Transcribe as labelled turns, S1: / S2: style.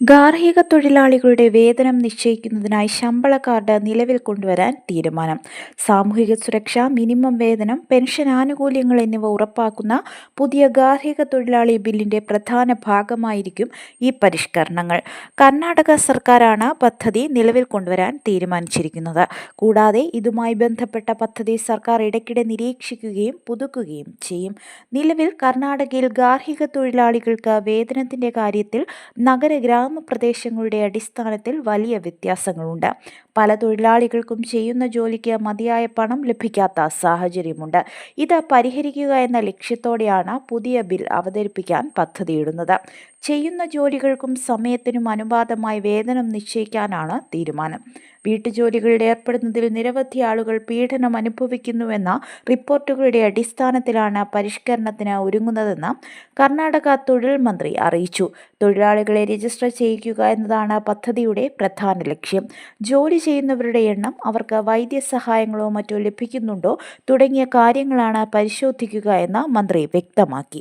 S1: ഗാർഹിക തൊഴിലാളികളുടെ വേതനം നിശ്ചയിക്കുന്നതിനായി ശമ്പള കാർഡ് നിലവിൽ കൊണ്ടുവരാൻ തീരുമാനം. സാമൂഹിക സുരക്ഷ, മിനിമം വേതനം, പെൻഷൻ ആനുകൂല്യങ്ങൾ എന്നിവ ഉറപ്പാക്കുന്ന പുതിയ ഗാർഹിക തൊഴിലാളി ബില്ലിന്റെ പ്രധാന ഭാഗമായിരിക്കും ഈ പരിഷ്കരണങ്ങൾ. കർണാടക സർക്കാരാണ് പദ്ധതി നിലവിൽ കൊണ്ടുവരാൻ തീരുമാനിച്ചിരിക്കുന്നത്. കൂടാതെ ഇതുമായി ബന്ധപ്പെട്ട പദ്ധതി സർക്കാർ ഇടയ്ക്കിടെ നിരീക്ഷിക്കുകയും പുതുക്കുകയും ചെയ്യും. നിലവിൽ കർണാടകയിൽ ഗാർഹിക തൊഴിലാളികൾക്ക് വേതനത്തിന്റെ കാര്യത്തിൽ നഗര ഗ്രാമപ്രദേശങ്ങളുടെ അടിസ്ഥാനത്തിൽ വലിയ വ്യത്യാസങ്ങളുണ്ട്. പല തൊഴിലാളികൾക്കും ചെയ്യുന്ന ജോലിക്ക് മതിയായ പണം ലഭിക്കാത്ത സാഹചര്യമുണ്ട്. ഇത് പരിഹരിക്കുക എന്ന ലക്ഷ്യത്തോടെയാണ് പുതിയ ബിൽ അവതരിപ്പിക്കാൻ പദ്ധതിയിടുന്നത്. ചെയ്യുന്ന ജോലികൾക്കും സമയത്തിനും അനുപാതമായി വേതനം നിശ്ചയിക്കാനാണ് തീരുമാനം. വീട്ടുജോലികളിൽ ഏർപ്പെടുന്നതിൽ നിരവധി ആളുകൾ പീഡനം അനുഭവിക്കുന്നുവെന്ന റിപ്പോർട്ടുകളുടെ അടിസ്ഥാനത്തിലാണ് പരിഷ്കരണത്തിന് ഒരുങ്ങുന്നതെന്ന് കർണാടക തൊഴിൽ മന്ത്രി അറിയിച്ചു. തൊഴിലാളികളെ രജിസ്റ്റർ ചെയ്യിക്കുക എന്നതാണ് പദ്ധതിയുടെ പ്രധാന ലക്ഷ്യം. ജോലി ചെയ്യുന്നവരുടെ എണ്ണം, അവർക്ക് വൈദ്യസഹായങ്ങളോ മറ്റോ ലഭിക്കുന്നുണ്ടോ തുടങ്ങിയ കാര്യങ്ങളാണ് പരിശോധിക്കുക എന്ന് മന്ത്രി വ്യക്തമാക്കി.